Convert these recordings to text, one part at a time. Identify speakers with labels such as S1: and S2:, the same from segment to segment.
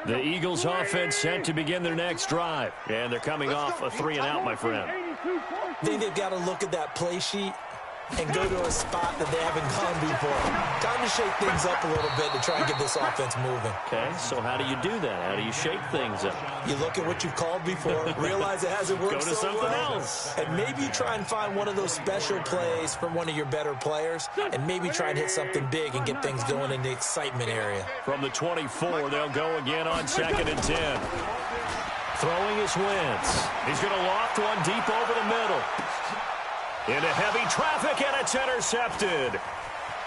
S1: The Eagles offense set to begin their next drive. And they're coming off a 3-and-out, my friend.
S2: I think they've got to look at that play sheet and go to a spot that they haven't gone before. Time to shake things up a little bit to try and get this offense moving.
S1: Okay, so how do you do that? How do you shake things up?
S2: You look at what you've called before, realize it hasn't worked
S1: Go to
S2: so
S1: something
S2: well,
S1: else.
S2: and maybe try and find one of those special plays from one of your better players, and maybe try and hit something big and get things going in the excitement area.
S1: From the 24, they'll go again on 2nd and 10. Throwing his Wentz. He's going to loft one deep over the middle. Into heavy traffic, and it's intercepted.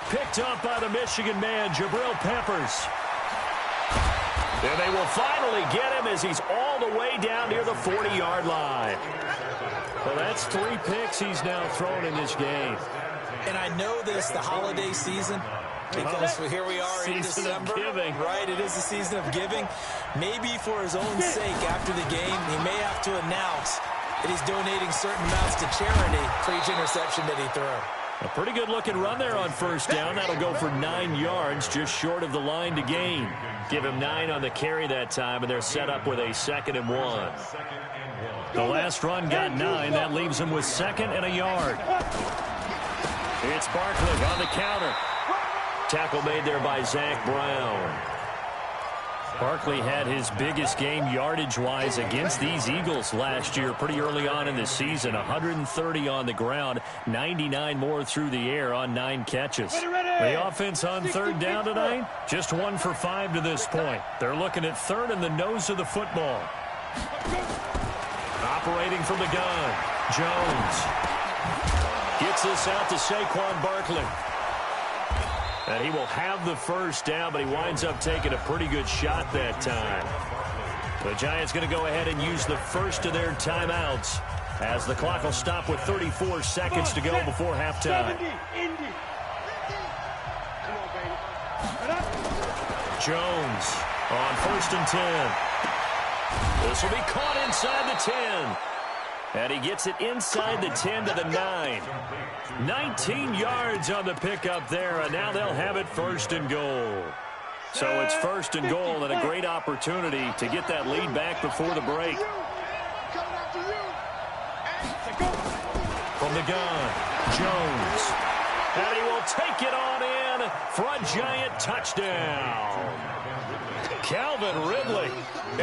S1: Picked up by the Michigan man, Jabril Peppers. And they will finally get him as he's all the way down near the 40-yard line. Well, that's 3 picks he's now thrown in this game.
S2: And I know this, the holiday season, because here we are in December.
S1: Giving.
S2: Right, it is the season of giving. Maybe for his own sake after the game, he may have to announce that he's donating certain amounts to charity for each interception that he threw.
S1: A pretty good-looking run there on 1st down. That'll go for 9 yards, just short of the line to gain. Give him 9 on the carry that time, and they're set up with a 2nd and 1. The last run got 9. That leaves him with 2nd and a yard. It's Barkley on the counter. Tackle made there by Zach Brown. Barkley had his biggest game yardage-wise against these Eagles last year pretty early on in the season. 130 on the ground, 99 more through the air on 9 catches. The offense on 3rd down tonight, just 1 for 5 to this point. They're looking at 3rd and the nose of the football. Operating from the gun, Jones. Gets this out to Saquon Barkley. And he will have the 1st down, but he winds up taking a pretty good shot that time. The Giants going to go ahead and use the first of their timeouts as the clock will stop with 34 seconds to go before halftime. Jones on 1st and 10. This will be caught inside the 10. And he gets it inside the 10 to the 9. 19 yards on the pickup there, and now they'll have it 1st and goal. So it's 1st and goal and a great opportunity to get that lead back before the break. From the gun, Jones. And he will take it on in for a Giant touchdown. Calvin Ridley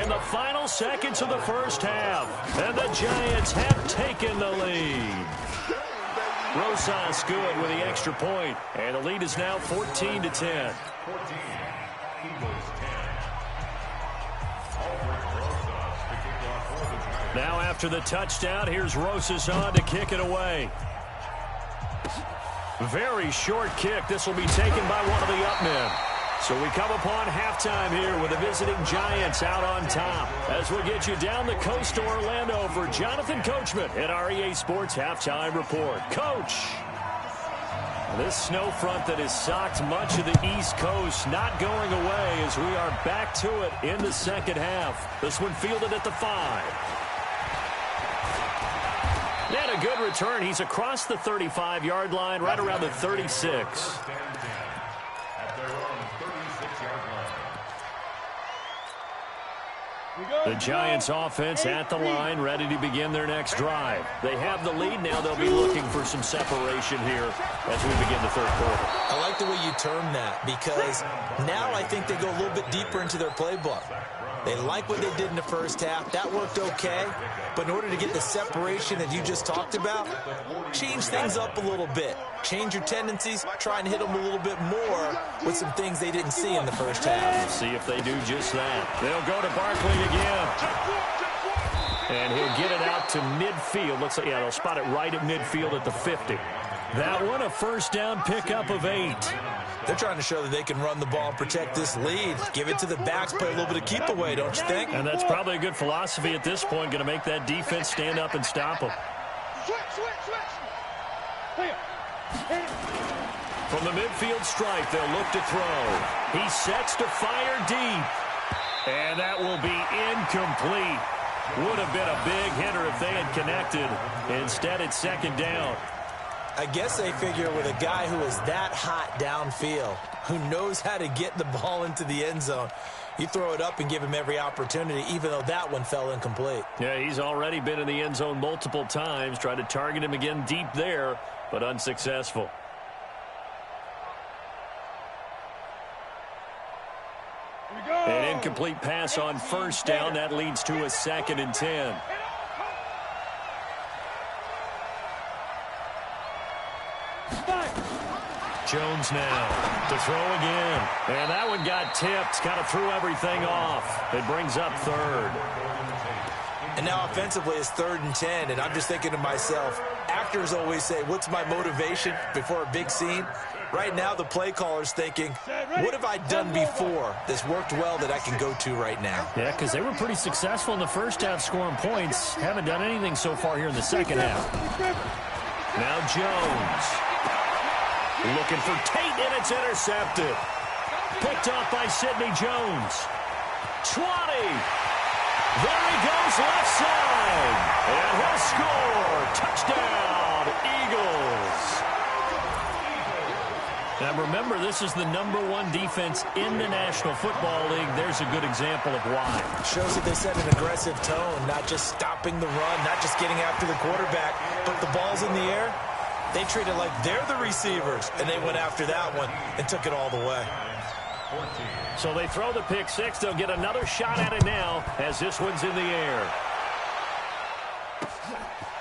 S1: in the final seconds of the 1st half. And the Giants have taken the lead. Rosas good with the extra point. And the lead is now 14-10. Now after the touchdown, here's Rosas on to kick it away. Very short kick. This will be taken by one of the up men. So we come upon halftime here with the visiting Giants out on top. As we get you down the coast to Orlando for Jonathan Coachman at our EA Sports Halftime Report. Coach, this snow front that has socked much of the East Coast not going away as we are back to it in the 2nd half. This one fielded at the 5. And a good return. He's across the 35-yard line, right around the 36. The Giants offense at the line, ready to begin their next drive. They have the lead now. They'll be looking for some separation here as we begin the 3rd quarter.
S2: I like the way you term that, because now I think they go a little bit deeper into their playbook. They like what they did in the 1st half. That worked okay. But in order to get the separation that you just talked about, change things up a little bit. Change your tendencies. Try and hit them a little bit more with some things they didn't see in the 1st half.
S1: We'll see if they do just that. They'll go to Barkley again. And he'll get it out to midfield. Looks like, yeah, they'll spot it right at midfield at the 50. That one, a 1st down pickup of 8.
S2: They're trying to show that they can run the ball and protect this lead. Give it to the backs, play a little bit of keep away, don't you think?
S1: And that's probably a good philosophy at this point, going to make that defense stand up and stop them. From the midfield stripe, they'll look to throw. He sets to fire deep. And that will be incomplete. Would have been a big hitter if they had connected. Instead, it's 2nd down.
S2: I guess they figure with a guy who is that hot downfield, who knows how to get the ball into the end zone, You throw it up and give him every opportunity, even though that one fell incomplete.
S1: Yeah, he's already been in the end zone multiple times. Tried to target him again deep there, but unsuccessful. An incomplete pass on first down. That leads to a 2nd and 10. Jones now to throw again. And that one got tipped. Kind of threw everything off. It brings up 3rd.
S2: And now offensively it's 3rd and 10. And I'm just thinking to myself, actors always say, what's my motivation before a big scene? Right now the play caller's thinking, what have I done before that's worked well that I can go to right now?
S1: Yeah, because they were pretty successful in the first half scoring points. Haven't done anything so far here in the second half. Now Jones. Looking for Tate, and it's intercepted. Picked off by Sidney Jones. 20. There he goes, left side. And he'll score. Touchdown, Eagles. Now remember, this is the #1 defense in the National Football League. There's a good example of why.
S2: Shows that they set an aggressive tone, not just stopping the run, not just getting after the quarterback, but the ball's in the air. They treat it like they're the receivers, and they went after that one and took it all the way.
S1: So they throw the pick six. They'll get another shot at it now as this one's in the air.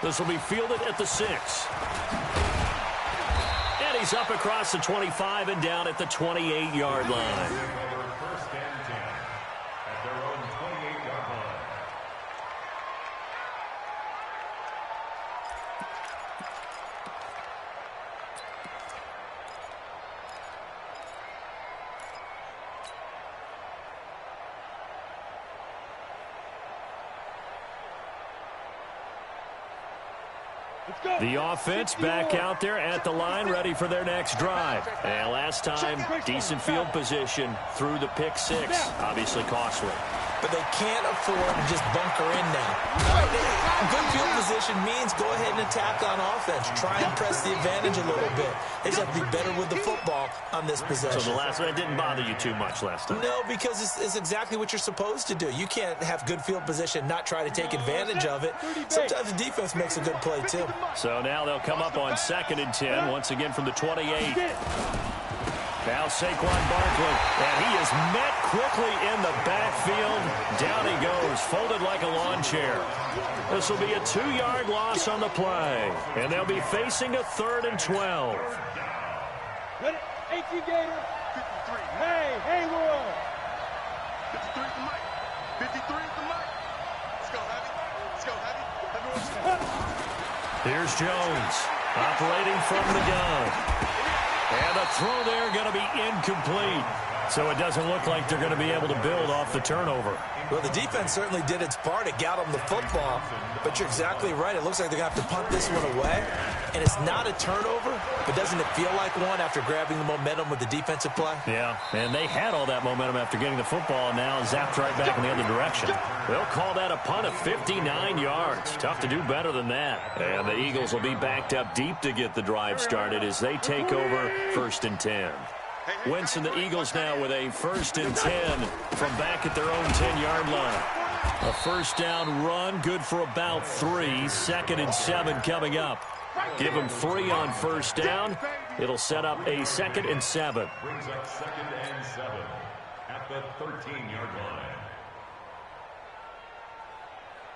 S1: This will be fielded at the 6. And he's up across the 25 and down at the 28-yard line.
S3: First and 10 at their own 28-yard line.
S1: The offense back out there at the line, ready for their next drive. And last time, decent field position through the pick six. Obviously costly.
S2: But they can't afford to just bunker in now. Good field position means go ahead and attack on offense. Try and press the advantage a little bit. They just have to be better with the football on this possession.
S1: So the last one didn't bother you too much last time?
S2: No, because it's exactly what you're supposed to do. You can't have good field position, not try to take advantage of it. Sometimes the defense makes a good play, too.
S1: So now they'll come up on 2nd and 10, once again from the 28. Now Saquon Barkley, and he is met quickly in the backfield. Down he goes, folded like a lawn chair. This will be a 2-yard loss on the play, and they'll be facing a 3rd and 12.
S4: Ready? 18 Gator. 53. Hey, world.
S5: 53 is the mic. 53 is the mic. Let's go, Heavy. Let's go, Heavy.
S1: Here's Jones, operating from the gun. And the throw there going to be incomplete. So it doesn't look like they're going to be able to build off the turnover.
S2: Well, the defense certainly did its part. It got them the football. But you're exactly right. It looks like they're going to have to punt this one away. And it's not a turnover, but doesn't it feel like one after grabbing the momentum with the defensive play?
S1: Yeah, and they had all that momentum after getting the football, and now zapped right back in the other direction. They'll call that a punt of 59 yards. Tough to do better than that. And the Eagles will be backed up deep to get the drive started as they take over 1st and 10. Wentz and the Eagles now with a 1st and 10 from back at their own 10-yard line. A first down run, good for about 3. 2nd and 7 coming up. Give them 3 on first down. It'll set up a 2nd and 7.
S3: Brings up 2nd and 7 at the 13-yard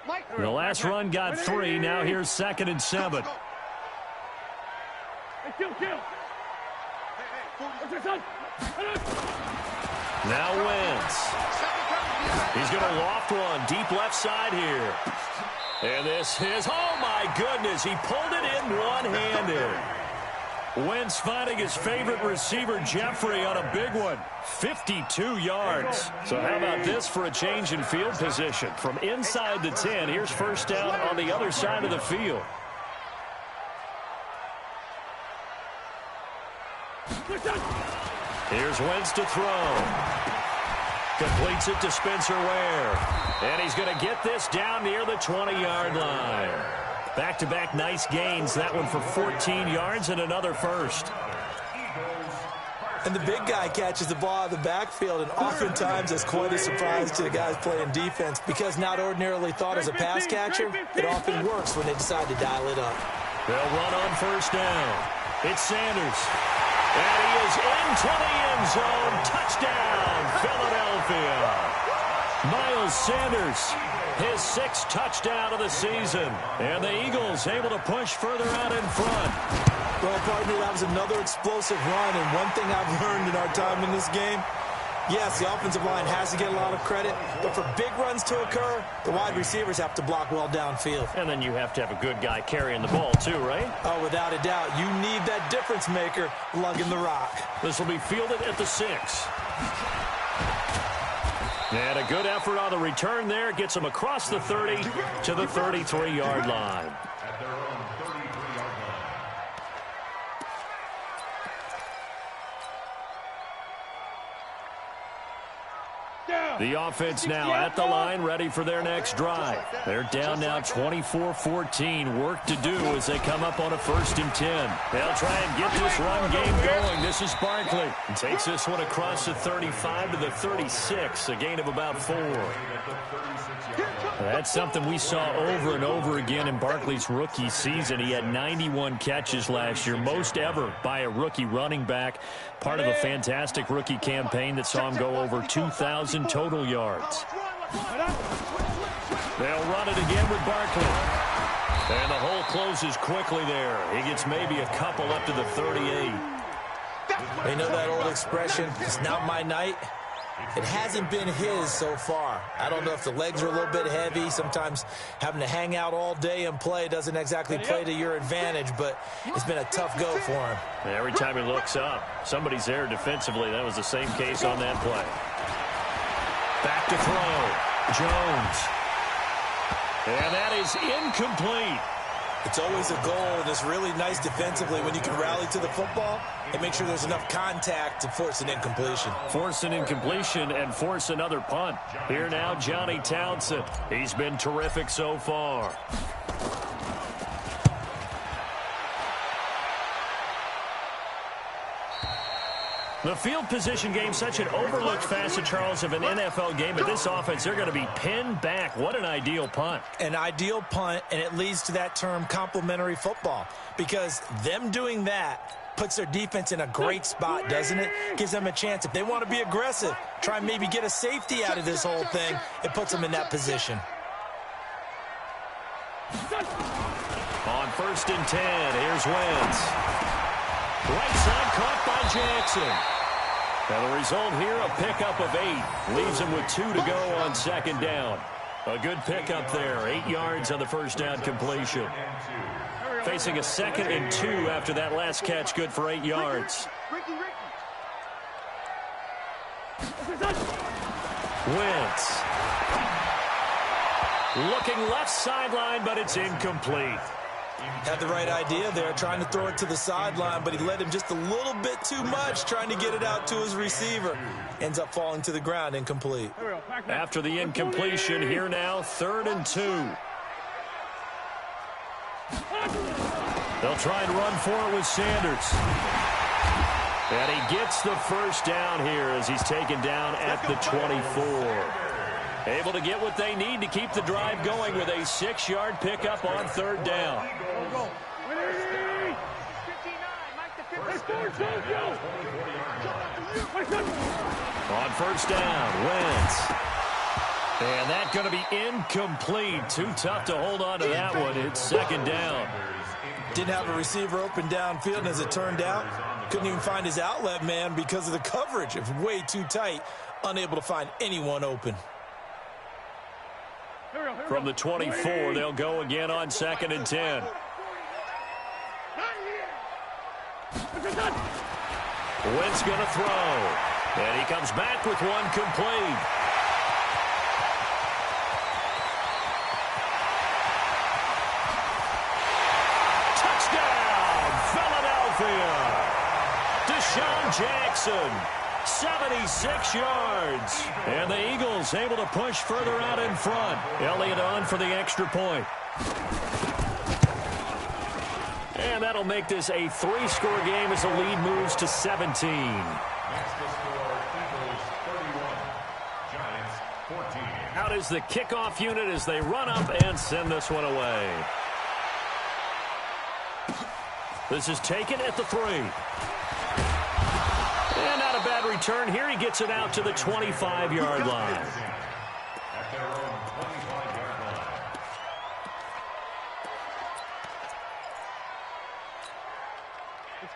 S3: line.
S1: The last run got 3. Now here's 2nd and 7. Now Wentz. He's going to loft one deep left side here. And this is, oh my goodness, he pulled it in one-handed. Wentz finding his favorite receiver, Jeffrey, on a big one. 52 yards. So how about this for a change in field position? From inside the 10, here's first down on the other side of the field. Here's Wentz to throw. Completes it to Spencer Ware. And he's going to get this down near the 20-yard line. Back-to-back nice gains. That one for 14 yards and another first.
S2: And the big guy catches the ball out of the backfield, and oftentimes it's quite a surprise to the guys playing defense because not ordinarily thought as a pass catcher, it often works when they decide to dial it up.
S1: They'll run on first down. It's Sanders. And he is into the end zone. Touchdown, Philadelphia. Miles Sanders, his 6th touchdown of the season. And the Eagles able to push further out in front.
S2: Well, partner, that was another explosive run, and one thing I've learned in our time in this game, yes, the offensive line has to get a lot of credit, but for big runs to occur, the wide receivers have to block well downfield.
S1: And then you have to have a good guy carrying the ball too, right?
S2: Oh, without a doubt. You need that difference maker lugging the rock.
S1: This will be fielded at the 6. And a good effort on the return there. Gets him across the 30 to the 33-yard line. The offense now at the line, ready for their next drive. They're down now 24-14. Work to do as they come up on a 1st and 10. They'll try and get this run game going. This is Barkley. And takes this one across the 35 to the 36, a gain of about 4. That's something we saw over and over again in Barkley's rookie season. He had 91 catches last year, most ever by a rookie running back. Part of a fantastic rookie campaign that saw him go over 2,000 total yards. They'll run it again with Barkley. And the hole closes quickly there. He gets maybe a couple up to the 38.
S2: They know that old expression, it's not my night. It hasn't been his so far. I don't know if the legs are a little bit heavy. Sometimes having to hang out all day and play doesn't exactly play to your advantage, but it's been a tough go for him.
S1: Every time he looks up, somebody's there defensively. That was the same case on that play. Back to throw. Jones. And that is incomplete.
S2: It's always a goal, and it's really nice defensively when you can rally to the football and make sure there's enough contact to force an incompletion.
S1: Force an incompletion and force another punt. Here now, Johnny Townsend. He's been terrific so far. The field position game, such an overlooked facet, Charles, of an NFL game. But this offense, they're going to be pinned back. What an ideal punt.
S2: An ideal punt, and it leads to that term complementary football. Because them doing that puts their defense in a great spot, doesn't it? Gives them a chance. If they want to be aggressive, try and maybe get a safety out of this whole thing, it puts them in that position.
S1: On 1st and 10, here's Wentz. Right side caught by Jackson. And the result here, a pickup of 8. Leaves him with 2 to go on 2nd down. A good pickup there. 8 yards on the 1st down completion. Facing a 2nd and 2 after that last catch, good for 8 yards. Wentz. Looking left sideline, but it's incomplete.
S2: Had the right idea there, trying to throw it to the sideline, but he led him just a little bit too much, trying to get it out to his receiver. Ends up falling to the ground, incomplete.
S1: After the incompletion, here now, 3rd and 2. They'll try and run for it with Sanders. And he gets the 1st down here as he's taken down at the 24. Able to get what they need to keep the drive going with a 6-yard pickup on 3rd down. On 1st down, Wentz. And that's going to be incomplete. Too tough to hold on to that one. It's 2nd down.
S2: Didn't have a receiver open downfield, and as it turned out, couldn't even find his outlet man because of the coverage. It was way too tight, unable to find anyone open.
S1: From the 24, they'll go again on 2nd and 10. Wentz going to throw. And he comes back with one complete. Touchdown, Philadelphia. Deshaun Jackson. 76 yards. And the Eagles able to push further out in front. Elliott on for the extra point. And And that'll make this a 3-score game as the lead moves to 17.
S3: Next to score, Eagles 31, Giants 14.
S1: Out is the kickoff unit as they run up and send this one away. This is taken at the 3. And not a bad return here. He gets it out to the 25-yard line.
S3: At their own 25-yard line.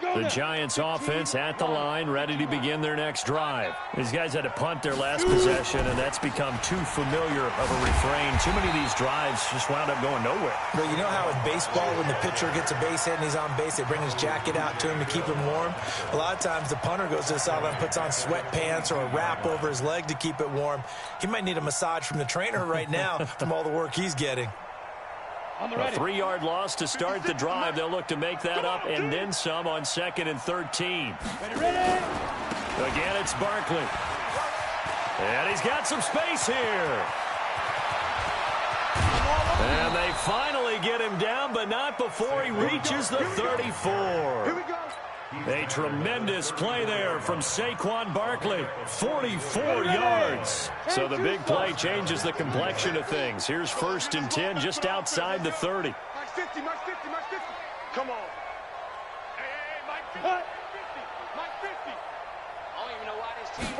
S1: The Giants offense at the line, ready to begin their next drive. These guys had to punt their last possession, and that's become too familiar of a refrain. Too many of these drives just wound up going nowhere.
S2: But you know how in baseball, when the pitcher gets a base hit and he's on base, they bring his jacket out to him to keep him warm? A lot of times the punter goes to the sideline, puts on sweatpants or a wrap over his leg to keep it warm. He might need a massage from the trainer right now from all the work he's getting.
S1: A 3-yard loss to start the drive. They'll look to make that up and then some on 2nd and 13. Again, it's Barkley. And he's got some space here. And they finally get him down, but not before he reaches the 34. A tremendous play there from Saquon Barkley. 44 yards. So the big play changes the complexion of things. Here's 1st and 10 just outside the 30.
S5: Mike 50, Mike 50, Mike 50. Come on. Hey, Mike 50, Mike 50. I don't even know why this team...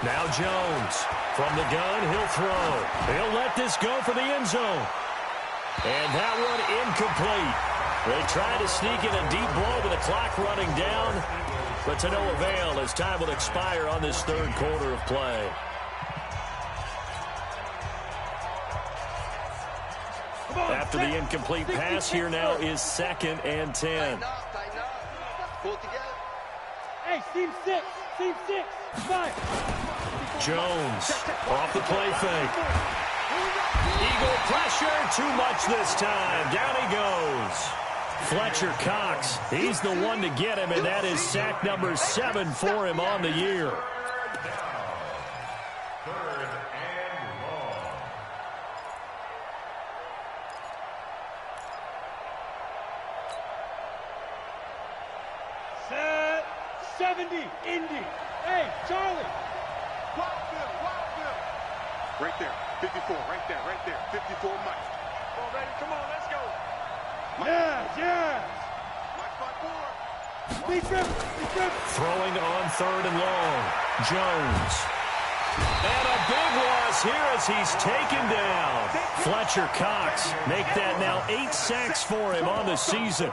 S1: Now Jones. From the gun, he'll throw. He'll let this go for the end zone. And that one incomplete. They try to sneak in a deep blow with the clock running down, but to no avail as time will expire on this 3rd quarter of play. After the incomplete pass, here now is 2nd and 10.
S5: Pull it together.
S4: Hey, team 6, 5.
S1: Jones off the play fake. Eagle pressure, too much this time. Down he goes. Fletcher Cox, he's the one to get him, and that is sack number 7 for him on the year.
S3: 3rd and long.
S4: Set 70, Indy. Hey, Charlie.
S5: Wild Bill. Right there, 54, right there. 54, Mike. Come on, ready? Come on, let's go.
S4: Yes.
S5: Mike 5-4.
S4: Be tripping.
S1: Throwing on 3rd and long. Jones. And a big loss here as he's taken down. Fletcher Cox make that now 8 sacks for him on the season.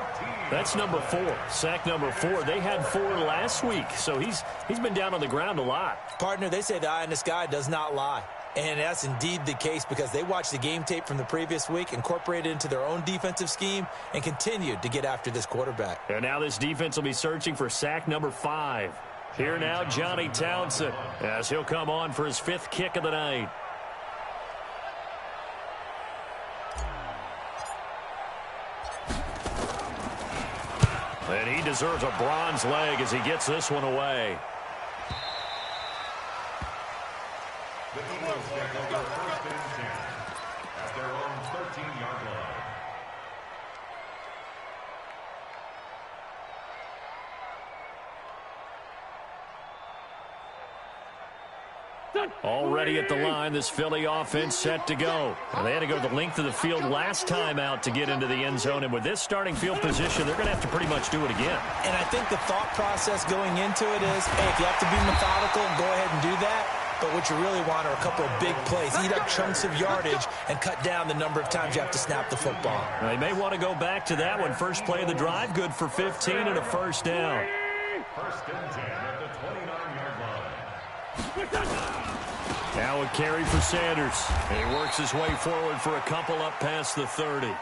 S1: That's number 4. Sack number 4. They had 4 last week, so he's been down on the ground a lot.
S2: Partner, they say the eye in the sky does not lie. And that's indeed the case because they watched the game tape from the previous week, incorporated it into their own defensive scheme, and continued to get after this quarterback.
S1: And now this defense will be searching for sack number 5. Here now, Johnny Townsend, as he'll come on for his 5th kick of the night. And he deserves a bronze leg as he gets this one away.
S3: The Eagles take over 1st and 10 at their own 13-yard line.
S1: Already at the line, this Philly offense set to go. And they had to go the length of the field last time out to get into the end zone. And with this starting field position, they're going to have to pretty much do it again.
S2: And I think the thought process going into it is, hey, if you have to be methodical, go ahead and do that. But what you really want are a couple of big plays. Eat up chunks of yardage and cut down the number of times you have to snap the football.
S1: Now, they may want to go back to that one. First play of the drive, good for 15 and a 1st down.
S3: 1st and 10 at the 29-yard line.
S1: Now a carry for Sanders. And he works his way forward for a couple up past the 30.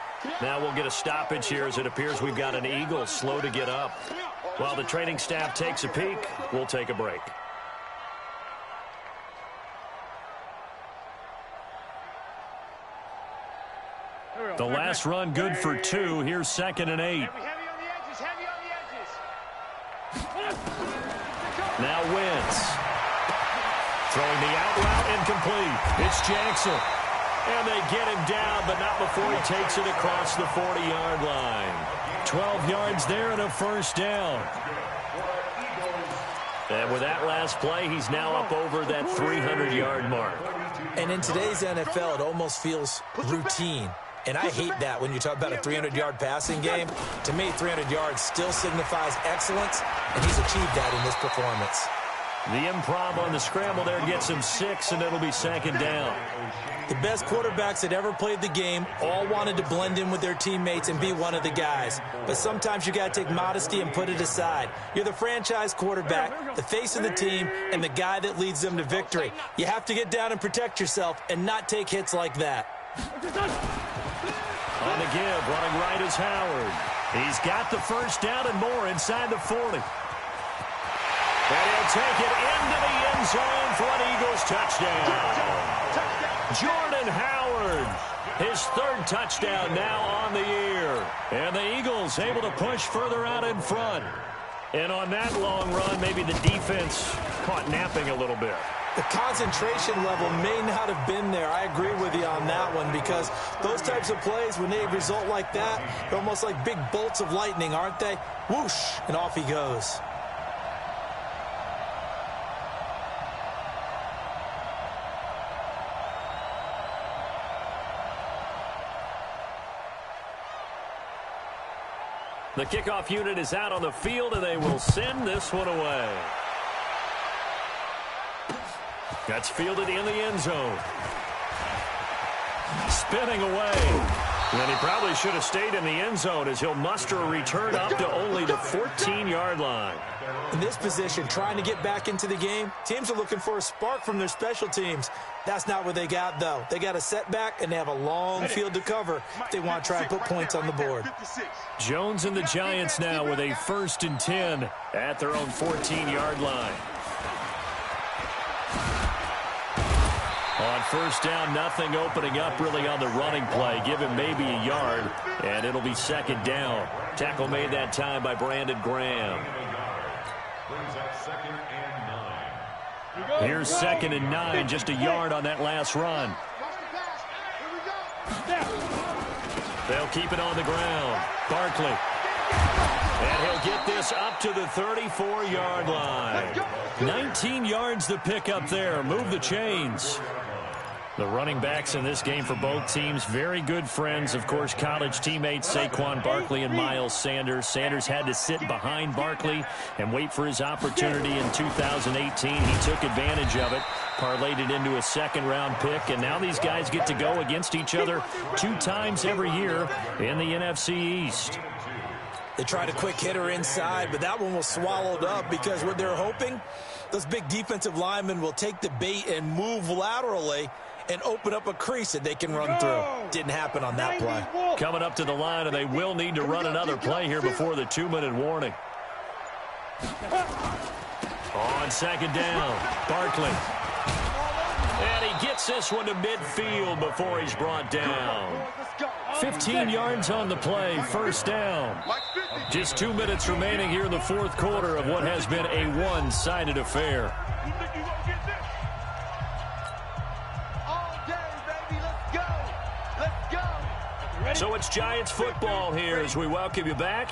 S1: Now we'll get a stoppage here as it appears we've got an Eagle slow to get up. While the training staff takes a peek, we'll take a break. The last run good for 2. Here's 2nd and 8.
S5: Heavy on the edges, heavy on the edges.
S1: Now Wentz. Throwing the out route incomplete. It's Jackson. And they get him down, but not before he takes it across the 40-yard line. 12 yards there and a first down. And with that last play, he's now up over that 300-yard mark.
S2: And in today's NFL, it almost feels routine. And I hate that when you talk about a 300-yard passing game. To me, 300 yards still signifies excellence, and he's achieved that in this performance.
S1: The improv on the scramble there gets him 6, and it'll be second down.
S2: The best quarterbacks that ever played the game all wanted to blend in with their teammates and be one of the guys. But sometimes you got to take modesty and put it aside. You're the franchise quarterback, the face of the team, and the guy that leads them to victory. You have to get down and protect yourself and not take hits like that.
S1: On the give, running right is Howard. He's got the first down and more inside the 40. And he'll take it into the end zone for an Eagles touchdown. Jordan Howard, his third touchdown now on the year. And the Eagles able to push further out in front. And on that long run, maybe the defense caught napping a little bit.
S2: The concentration level may not have been there. I agree with you on that one, because those types of plays, when they result like that, they're almost like big bolts of lightning, aren't they? Whoosh, and off he goes.
S1: The kickoff unit is out on the field, and they will send this one away. That's fielded in the end zone. Spinning away. And he probably should have stayed in the end zone, as he'll muster a return up to only the 14-yard line.
S2: In this position, trying to get back into the game, teams are looking for a spark from their special teams. That's not what they got, though. They got a setback, and they have a long field to cover if they want to try and put points on the board.
S1: Jones and the Giants now with a 1st and 10 at their own 14-yard line. On first down, nothing opening up really on the running play. Give him maybe a yard, and it'll be second down. Tackle made that time by Brandon Graham. Here's 2nd and 9, just a yard on that last run. They'll keep it on the ground. Barkley. And he'll get this up to the 34-yard line. 19 yards to pick up there. Move the chains. The running backs in this game for both teams, very good friends. Of course, college teammates Saquon Barkley and Miles Sanders. Sanders had to sit behind Barkley and wait for his opportunity in 2018. He took advantage of it, parlayed it into a second-round pick, and now these guys get to go against each other 2 times every year in the NFC East.
S2: They tried a quick hitter inside, but that one was swallowed up, because what they're hoping, those big defensive linemen will take the bait and move laterally and open up a crease that they can run through. Didn't happen on that play.
S1: Coming up to the line, and they will need to run another play here before the 2-minute warning. On second down, Barkley. And he gets this one to midfield before he's brought down. 15 yards on the play, first down. Just 2 minutes remaining here in the 4th quarter of what has been a one-sided affair. So it's Giants football here as we welcome you back.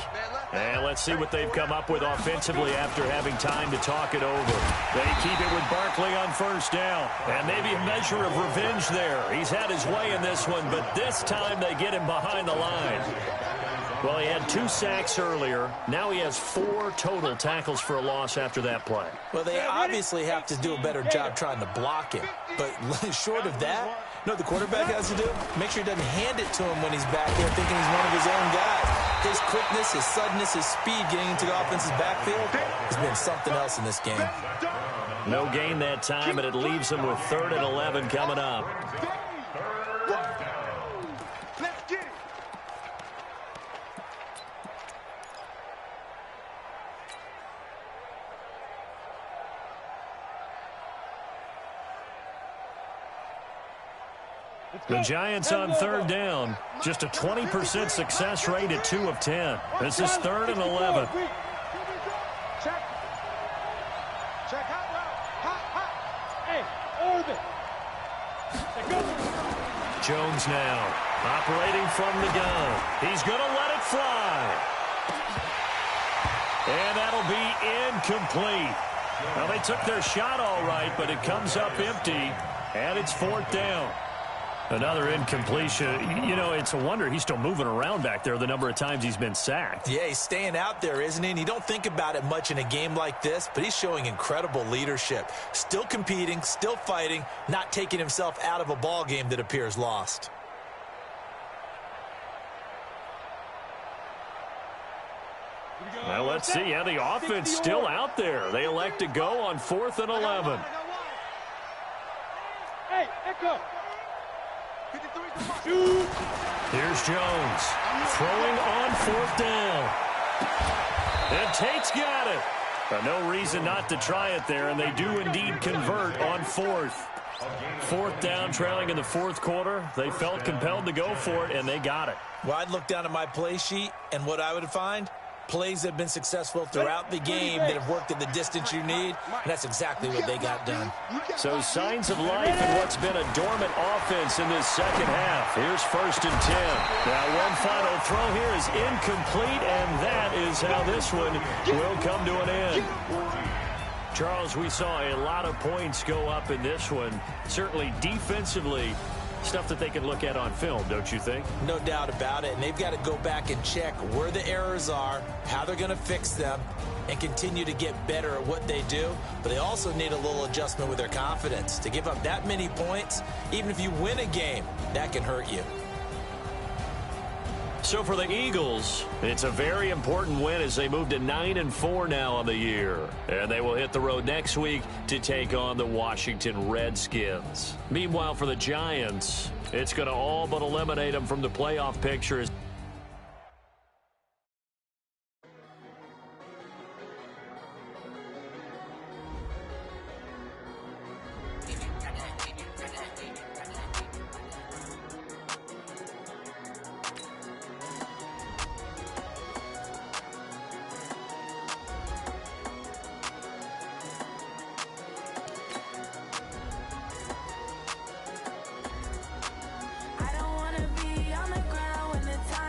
S1: And let's see what they've come up with offensively after having time to talk it over. They keep it with Barkley on first down. And maybe a measure of revenge there. He's had his way in this one, but this time they get him behind the line. Well, he had 2 sacks earlier. Now he has 4 total tackles for a loss after that play.
S2: Well, they obviously have to do a better job trying to block him. But short of that, you know what the quarterback has to do? Make sure he doesn't hand it to him when he's back there thinking he's one of his own guys. His quickness, his suddenness, his speed getting into the offense's backfield has been something else in this game.
S1: No gain that time, but it leaves him with 3rd and 11 coming up. The Giants on 3rd down. Just a 20% success rate at 2 of 10. This is 3rd and 11.
S4: Check out loud. Hot. Hey, Orbit.
S1: Jones now, operating from the gun. He's going to let it fly. And that'll be incomplete. Well, they took their shot all right, but it comes up empty, and it's 4th down. Another incompletion. You know, it's a wonder he's still moving around back there the number of times he's been sacked.
S2: Yeah, he's staying out there, isn't he? And you don't think about it much in a game like this, but he's showing incredible leadership. Still competing, still fighting, not taking himself out of a ball game that appears lost.
S1: Well, let's see. Yeah, the offense still out there. They elect to go on 4th and 11.
S4: Hey, Echo.
S1: Here's Jones throwing on 4th down. And Tate's got it. But no reason not to try it there, and they do indeed convert on 4th. 4th down, trailing in the 4th quarter. They felt compelled to go for it, and they got it.
S2: Well, I'd look down at my play sheet, and what I would find, plays that have been successful throughout the game that have worked at the distance you need, and that's exactly what they got done.
S1: So signs of life in what's been a dormant offense in this second half. Here's 1st and 10. Now one final throw here is incomplete, and that is how this one will come to an end. Charles, we saw a lot of points go up in this one. Certainly defensively, stuff that they can look at on film, don't you think?
S2: No doubt about it, and they've got to go back and check where the errors are, how they're going to fix them, and continue to get better at what they do. But they also need a little adjustment with their confidence. To give up that many points, even if you win a game, that can hurt you.
S1: So for the Eagles, it's a very important win as they move to 9-4 now on the year. And they will hit the road next week to take on the Washington Redskins. Meanwhile, for the Giants, it's going to all but eliminate them from the playoff picture.
S6: I don't wanna be on the ground when the time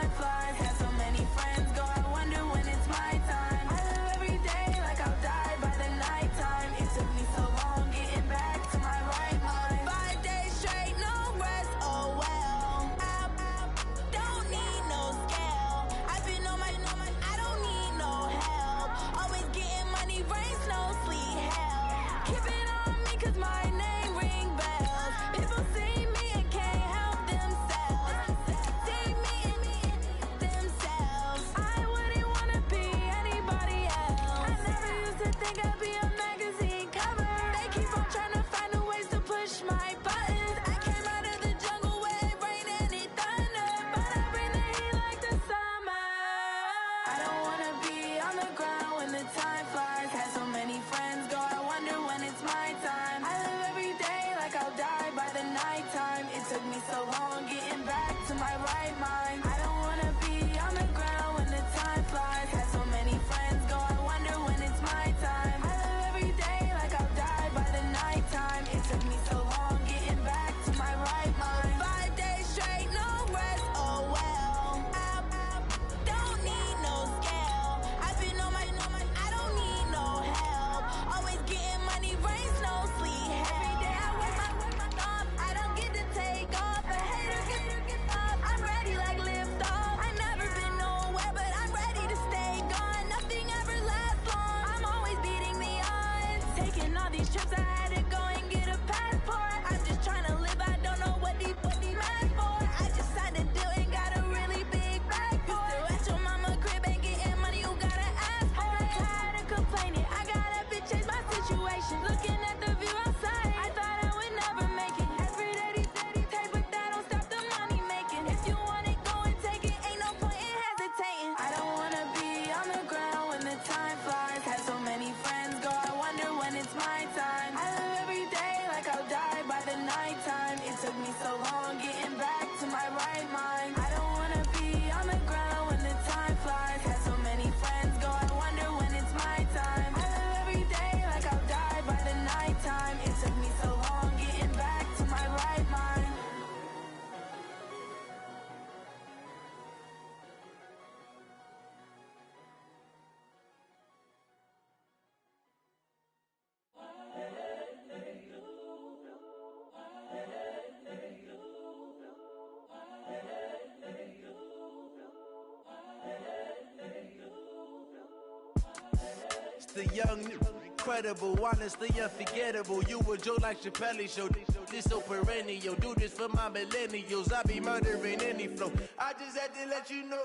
S6: The young, incredible, honestly unforgettable. You a Joe like Chappelle show. This so perennial. Do this for my millennials. I be murdering any flow. I just had to let you know.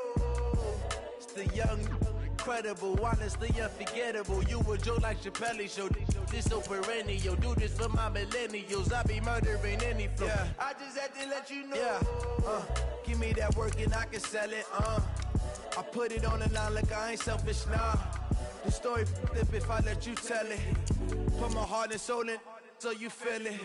S6: It's the young, incredible, honestly unforgettable. You a Joe like Chappelle show. This so perennial. Do this for my millennials. I be murdering any flow. Yeah. I just had to let you know. Yeah. Give me that work and I can sell it. I put it on the line like I ain't selfish, nah. The story flip if I let you tell it. Put my heart and soul in so you feel it.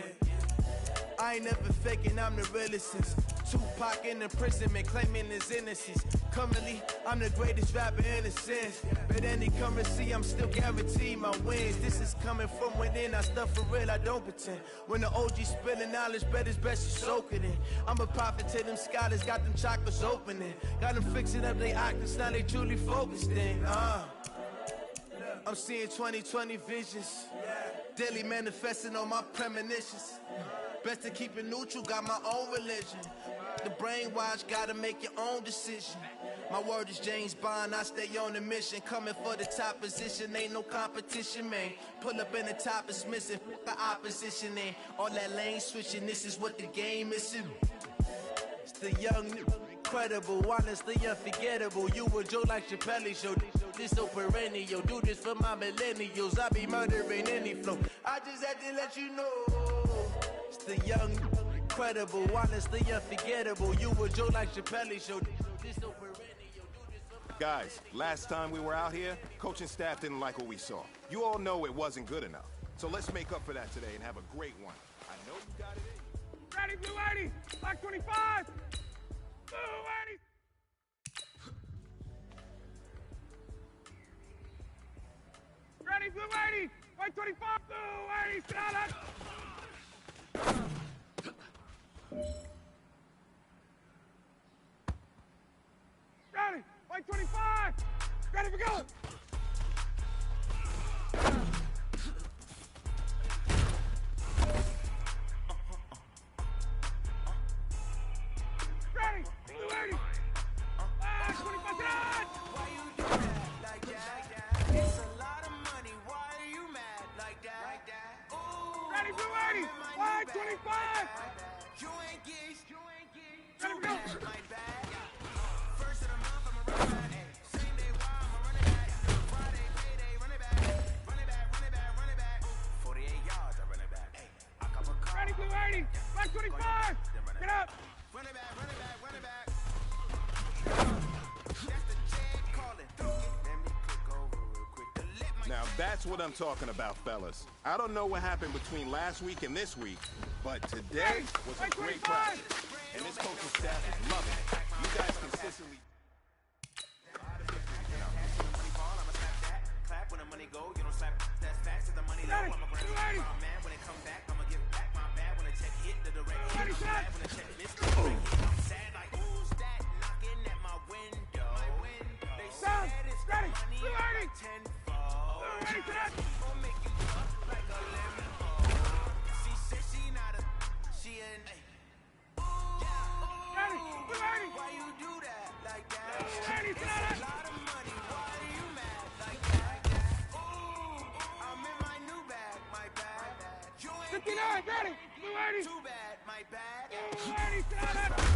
S6: I ain't never faking, I'm the realest since Tupac in imprisonment, claiming his innocence. Currently, I'm the greatest rapper in a sense. But any currency, I'm still guaranteed my wins. This is coming from within, I stuff for real, I don't pretend. When the OG spilling knowledge, bet it's best you soak it in. I'm a prophet to them scholars, got them chakras opening. Got them fixing up they octaves, now they truly focused in. I'm seeing 2020 visions, daily manifesting on my premonitions. Best to keep it neutral, got my own religion. The brainwash, gotta make your own decision. My word is James Bond, I stay on a mission. Coming for the top position, ain't no competition, man. Pull up in the top is missing, the opposition in. All that lane switching, this is what the game is. It's the young, incredible, honestly unforgettable. You a Joe like Chappelle show. This so perennial. Do this for my millennials. I be murdering any flow. I just had to let you know. It's the young, incredible, honestly unforgettable. You a Joe like Chappelle show. This so perennial.
S7: Guys, last time we were out here, coaching staff didn't like what we saw. You all know it wasn't good enough. So let's make up for that today and have a great one. I know you got it in you.
S4: Ready, blue 80, black 25. Blue 80. Ready, blue 80, white 25, blue 80, stand up. Ready, white 25, ready for go. Ready, blue 80, black 25, stand.
S6: Why you do that like that? It's a lot of money. Why are you mad like that? Ooh,
S4: Ready, blue 80, white 25.
S6: you ain't geese.
S4: Ready for go.
S6: My bad. First of the month, I'm a running back. Same day, why I'm a running back. Friday, payday, running back. Running back, running back, running back. 48 yards, I run it back. I cover car.
S4: Ready, blue 80, black 25. Get up.
S6: Running back, running back, running back. That's the J calling. Let me click over real quick to let my.
S7: Now that's what I'm talking about, fellas. I don't know what happened between last week and this week, but today was a great practice. And this coaching staff is loving it. You guys consistently.
S6: Clap when the money go, you don't slap. That's fast as the money low. I'm a brand new man. When it come back, I'ma give back my bad. When the check hit the direct hit, I'm sad. When the check missed the direct hit, I'm sad. Like who's that knocking at my window? They said it's the money like tenfold. Gonna make you up like a lemon. She said she not a, she ain't. Why you do that like that? It's a lot of money. Why are you mad like that? Ooh, I'm in my new bag, my bag. You ain't
S4: 59, ready, blue 80.
S6: too bad, my bad.
S4: Blue 80, stand up.